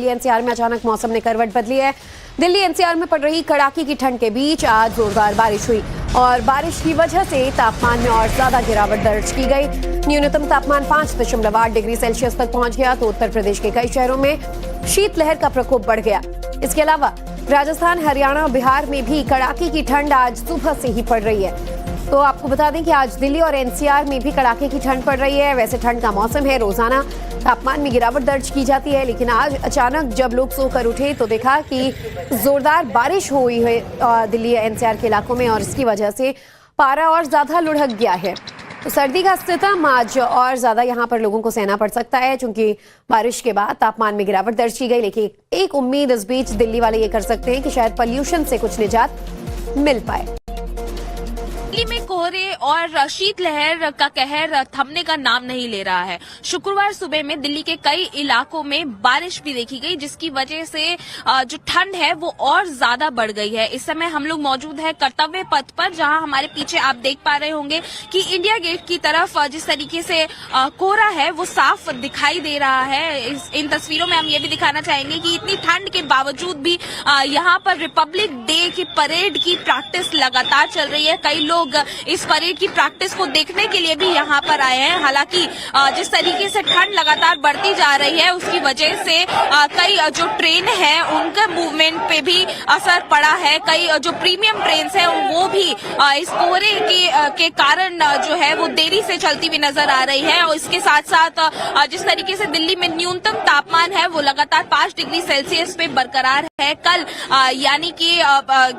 Delhi NCR में अचानक मौसम ने करवट बदली है। दिल्ली एनसीआर में पड़ रही कड़ाके की ठंड के बीच आज जोरदार बारिश हुई और बारिश की वजह से तापमान में और ज्यादा गिरावट दर्ज की गई। न्यूनतम तापमान 5.8 डिग्री सेल्सियस तक पहुंच गया तो उत्तर प्रदेश के कई शहरों में शीतलहर का प्रकोप बढ़ गया। इसके अलावा राजस्थान, हरियाणा और बिहार में भी कड़ाके की ठंड आज सुबह से ही पड़ रही है। तो आपको बता दें कि आज दिल्ली और एनसीआर में भी कड़ाके की ठंड पड़ रही है। वैसे ठंड का मौसम है, रोजाना तापमान में गिरावट दर्ज की जाती है, लेकिन आज अचानक जब लोग सोकर उठे तो देखा कि जोरदार बारिश हुई है दिल्ली एनसीआर के इलाकों में और इसकी वजह से पारा और ज्यादा लुढ़क गया है। तो सर्दी का सितम आज और ज्यादा यहाँ पर लोगों को सहना पड़ सकता है, क्योंकि बारिश के बाद तापमान में गिरावट दर्ज की गई। लेकिन एक उम्मीद इस बीच दिल्ली वाले ये कर सकते हैं कि शायद पॉल्यूशन से कुछ निजात मिल पाए। दिल्ली में कोहरे और शीतलहर का कहर थमने का नाम नहीं ले रहा है। शुक्रवार सुबह में दिल्ली के कई इलाकों में बारिश भी देखी गई, जिसकी वजह से जो ठंड है वो और ज्यादा बढ़ गई है। इस समय हम लोग मौजूद है कर्तव्य पथ पर, जहां हमारे पीछे आप देख पा रहे होंगे कि इंडिया गेट की तरफ जिस तरीके से कोहरा है वो साफ दिखाई दे रहा है। इन तस्वीरों में हम ये भी दिखाना चाहेंगे कि इतनी ठंड के बावजूद भी यहाँ पर रिपब्लिक डे की परेड की प्रैक्टिस लगातार चल रही है। कई लोग इस परेड की प्रैक्टिस को देखने के लिए भी यहाँ पर आए हैं। हालांकि जिस तरीके से ठंड लगातार बढ़ती जा रही है उसकी वजह से कई जो ट्रेन है उनके मूवमेंट पे भी असर पड़ा है। कई जो प्रीमियम ट्रेन है वो भी इस कोहरे के कारण जो है वो देरी से चलती हुई नजर आ रही है। और इसके साथ साथ जिस तरीके से दिल्ली में न्यूनतम तापमान है वो लगातार 5 डिग्री सेल्सियस पे बरकरार है। कल यानी कि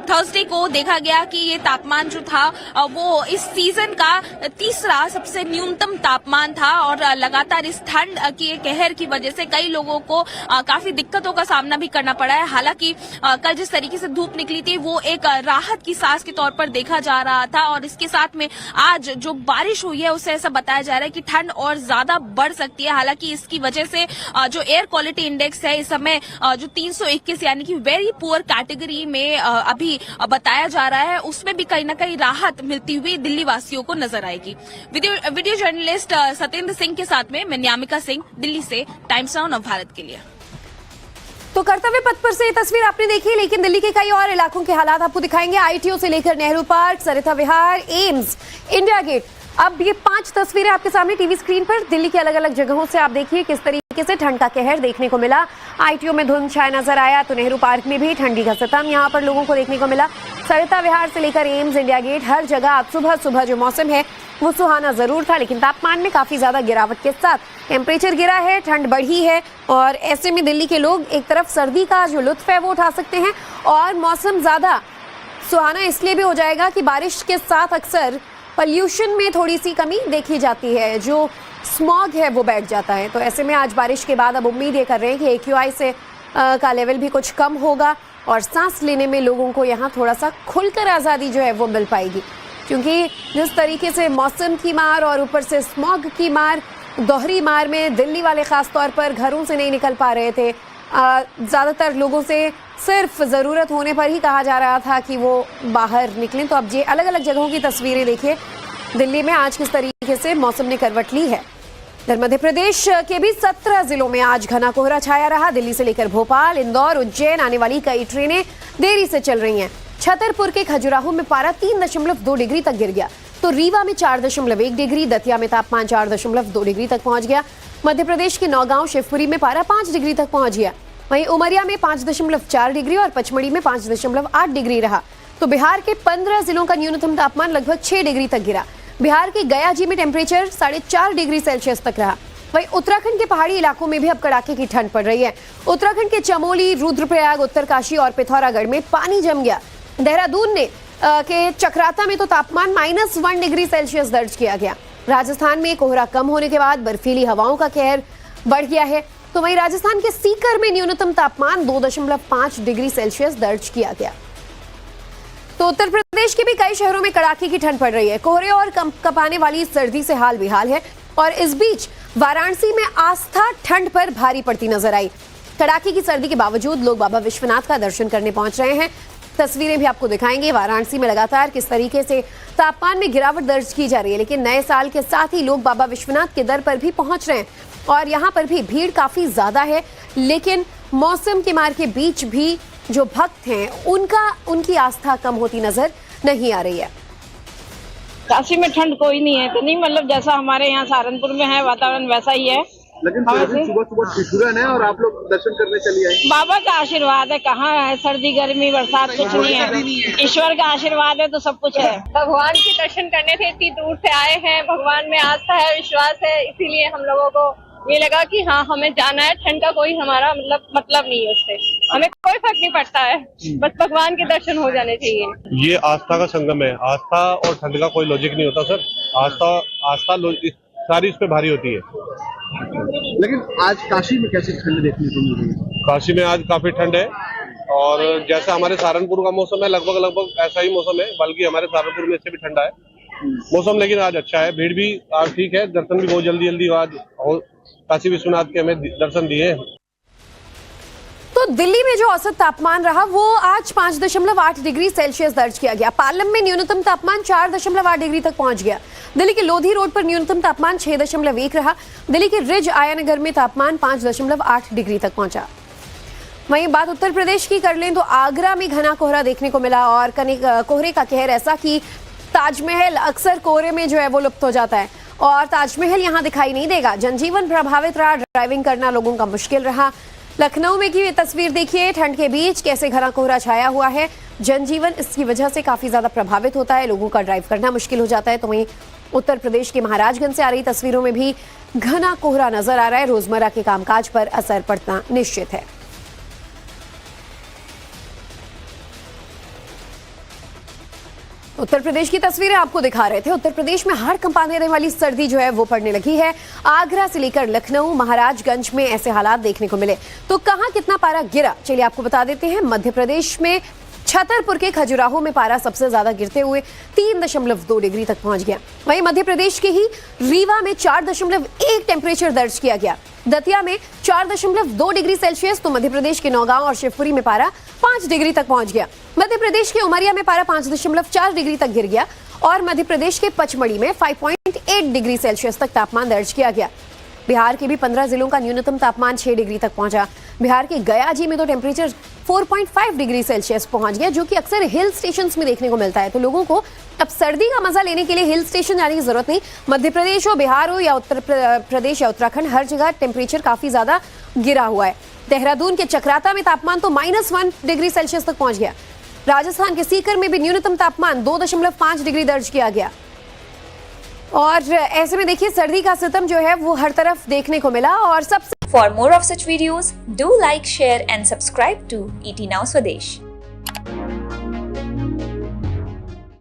थर्सडे को देखा गया कि ये तापमान जो था वो इस सीजन का तीसरा सबसे न्यूनतम तापमान था और लगातार इस ठंड के कहर की वजह से कई लोगों को काफी दिक्कतों का सामना भी करना पड़ा है। हालांकि कल जिस तरीके से धूप निकली थी वो एक राहत की सांस के तौर पर देखा जा रहा था और इसके साथ में आज जो बारिश हुई है उससे ऐसा बताया जा रहा है कि ठंड और ज्यादा बढ़ सकती है। हालांकि इसकी वजह से जो एयर क्वालिटी इंडेक्स है इस समय जो 321 यानी कि वेरी पुअर कैटेगरी में अभी बताया जा रहा है, उसमें भी कहीं ना कहीं राहत मिलती हुई दिल्ली वासियों को नजर आएगी। वीडियो जर्नलिस्ट सत्येंद्र सिंह के साथ में मैं न्यामिका सिंह, दिल्ली से टाइम्स नाउ नव भारत के लिए। तो कर्तव्य पथ पर से ये तस्वीर आपने देखी, लेकिन दिल्ली के कई और इलाकों के हालात आपको दिखाएंगे। आईटीओ से लेकर नेहरू पार्क, सरिता विहार, एम्स, इंडिया गेट। अब ये 5 तस्वीरें आपके सामने टीवी स्क्रीन पर दिल्ली के अलग अलग जगहों से आप देखिए किस तरीके से ठंड का कहर देखने को मिला। आईटीओ में धुंध छाया नजर आया तो नेहरू पार्क में भी ठंडी का सितम यहाँ पर लोगों को देखने को मिला। सरिता विहार से लेकर एम्स, इंडिया गेट, हर जगह आज सुबह सुबह जो मौसम है वो सुहाना जरूर था, लेकिन तापमान में काफी ज्यादा गिरावट के साथ टेम्परेचर गिरा है, ठंड बढ़ी है और ऐसे में दिल्ली के लोग एक तरफ सर्दी का जो लुत्फ है वो उठा सकते हैं और मौसम ज्यादा सुहाना इसलिए भी हो जाएगा कि बारिश के साथ अक्सर पॉल्यूशन में थोड़ी सी कमी देखी जाती है, जो स्मॉग है वो बैठ जाता है। तो ऐसे में आज बारिश के बाद अब उम्मीद ये कर रहे हैं कि AQI से का लेवल भी कुछ कम होगा और सांस लेने में लोगों को यहाँ थोड़ा सा खुलकर आज़ादी जो है वो मिल पाएगी, क्योंकि जिस तरीके से मौसम की मार और ऊपर से स्मॉग की मार, दोहरी मार में दिल्ली वाले खास तौर पर घरों से नहीं निकल पा रहे थे। ज़्यादातर लोगों से सिर्फ ज़रूरत होने पर ही कहा जा रहा था कि वो बाहर निकलें। तो अब ये अलग अलग जगहों की तस्वीरें देखिए दिल्ली में आज किस तरीके से मौसम ने करवट ली है। इधर मध्य प्रदेश के भी 17 जिलों में आज घना कोहरा छाया रहा। दिल्ली से लेकर भोपाल, इंदौर, उज्जैन आने वाली कई ट्रेनें देरी से चल रही हैं। छतरपुर के खजुराहो में पारा 3.2 डिग्री तक गिर गया तो रीवा में 4.1 डिग्री, दतिया में तापमान 4.2 डिग्री तक पहुंच गया। मध्य प्रदेश के नौगांव, शिवपुरी में पारा 5 डिग्री तक पहुंच गया। वहीं उमरिया में 5.4 डिग्री और पचमढ़ी में 5.8 डिग्री रहा। तो बिहार के 15 जिलों का न्यूनतम तापमान लगभग 6 डिग्री तक गिरा। बिहार के गया जी में टेम्परेचर 4.5 डिग्री सेल्सियस तक रहा। वहीं उत्तराखंड के पहाड़ी इलाकों में भी अब कड़ाके की ठंड पड़ रही है। उत्तराखंड के चमोली, रुद्रप्रयाग, उत्तरकाशी और पिथौरागढ़ में पानी जम गया। देहरादून के चक्राता में तो तापमान -1 डिग्री सेल्सियस दर्ज किया गया। राजस्थान में कोहरा कम होने के बाद बर्फीली हवाओं का कहर बढ़ गया है। तो वहीं राजस्थान के सीकर में न्यूनतम तापमान 2.5 डिग्री सेल्सियस दर्ज किया गया। तो उत्तर प्रदेश के भी कई शहरों में कड़ाके की ठंड पड़ रही है। कोहरे और कपाने वाली सर्दी से हाल बेहाल है और इस बीच वाराणसी में आस्था ठंड पर भारी पड़ती नजर आई। कड़ाके की सर्दी के बावजूद लोग बाबा विश्वनाथ का दर्शन करने पहुंच रहे हैं। तस्वीरें भी आपको दिखाएंगे। वाराणसी में लगातार किस तरीके से तापमान में गिरावट दर्ज की जा रही है, लेकिन नए साल के साथ ही लोग बाबा विश्वनाथ के दर पर भी पहुंच रहे हैं और यहाँ पर भी भीड़ काफी ज्यादा है, लेकिन मौसम के मार के बीच भी जो भक्त हैं उनकी आस्था कम होती नजर नहीं आ रही है। काशी में ठंड कोई नहीं है इतनी, मतलब जैसा हमारे यहाँ सहारनपुर में है वातावरण वैसा ही है। लेकिन सुबह सुबह ठिठुरन है और आप लोग दर्शन करने चली आए। बाबा का आशीर्वाद है, कहाँ है सर्दी गर्मी बरसात कुछ नहीं है, ईश्वर का आशीर्वाद है तो सब कुछ है। भगवान के दर्शन करने थे, इतनी दूर से आए हैं, भगवान में आस्था है विश्वास है, इसीलिए हम लोगों को ये लगा कि हाँ हमें जाना है। ठंड का कोई हमारा मतलब नहीं है, उससे हमें कोई फर्क नहीं पड़ता है, बस भगवान के दर्शन हो जाने चाहिए। ये आस्था का संगम है, आस्था और ठंड का कोई लॉजिक नहीं होता सर। आस्था सारी इस पे भारी होती है। लेकिन आज काशी में कैसी ठंड देखने को मिल रही है? काशी में आज काफी ठंड है और जैसे हमारे सहारनपुर का मौसम है लगभग ऐसा ही मौसम है, बल्कि हमारे सहारनपुर में इससे भी ठंडा है मौसम। लेकिन आज अच्छा है, भीड़ भी आज ठीक है, दर्शन भी बहुत जल्दी आज काशी विश्वनाथ के हमें दर्शन दिए। तो दिल्ली में जो औसत तापमान रहा वो आज 5.8 डिग्री सेल्सियस दर्ज किया गया। पालम में न्यूनतम तापमान 4.8 डिग्री तक पहुंच गया। दिल्ली के लोधी रोड पर न्यूनतम तापमान 6.1 रहा। दिल्ली के रिज आयानगर में तापमान 5.8 डिग्री तक पहुंचा। वहीं बात उत्तर प्रदेश की कर लें तो आगरा में घना कोहरा देखने को मिला और कोहरे का कहर ऐसा कि ताजमहल अक्सर कोहरे में जो है वो लुप्त हो जाता है और ताजमहल यहां दिखाई नहीं देगा। जनजीवन प्रभावित रहा, ड्राइविंग करना लोगों का मुश्किल रहा। लखनऊ में की ये तस्वीर देखिए, ठंड के बीच कैसे घना कोहरा छाया हुआ है। जनजीवन इसकी वजह से काफी ज्यादा प्रभावित होता है, लोगों का ड्राइव करना मुश्किल हो जाता है। तो वहीं उत्तर प्रदेश के महाराजगंज से आ रही तस्वीरों में भी घना कोहरा नजर आ रहा है। रोजमर्रा के कामकाज पर असर पड़ना निश्चित है। उत्तर प्रदेश की तस्वीरें आपको दिखा रहे थे। उत्तर प्रदेश में हाड़ कंपा देने वाली सर्दी जो है वो पड़ने लगी है। आगरा से लेकर लखनऊ, महाराजगंज में ऐसे हालात देखने को मिले। तो कहां कितना पारा गिरा, चलिए आपको बता देते हैं। मध्य प्रदेश में छतरपुर के खजुराहो में पारा सबसे ज्यादा गिरते हुए 3.2 डिग्री तक पहुंच गया। वहीं मध्य प्रदेश के ही रीवा में 4.1 टेम्परेचर दर्ज किया गया। दतिया में 4.2 डिग्री सेल्सियस, तो मध्य प्रदेश के नौगांव और शिवपुरी में पारा 5 डिग्री तक पहुंच गया। मध्य प्रदेश के उमरिया में पारा 5.4 डिग्री तक गिर गया और मध्य प्रदेश के पचमढ़ी में 5.8 डिग्री सेल्सियस तक तापमान दर्ज किया गया। बिहार के भी 15 जिलों का न्यूनतम तापमान 6 डिग्री तक पहुंचा। बिहार के गयाजी में तो टेम्परेचर 4.5 डिग्री सेल्सियस पहुंच गया, जो कि अक्सर हिल स्टेशंस में देखने को मिलता है। तो लोगों को अब सर्दी का मजा लेने के लिए हिल स्टेशन जाने की जरूरत नहीं। मध्य प्रदेश हो, बिहार हो या उत्तर प्रदेश या उत्तराखंड, हर जगह टेम्परेचर काफी ज्यादा गिरा हुआ है। देहरादून के चक्राता में तापमान तो -1 डिग्री सेल्सियस तक पहुंच गया। राजस्थान के सीकर में भी न्यूनतम तापमान 2.5 डिग्री दर्ज किया गया। और ऐसे में देखिए सर्दी का सितम जो है वो हर तरफ देखने को मिला। और सबसे For more of such videos, do like, share and subscribe to ET Now Swadesh.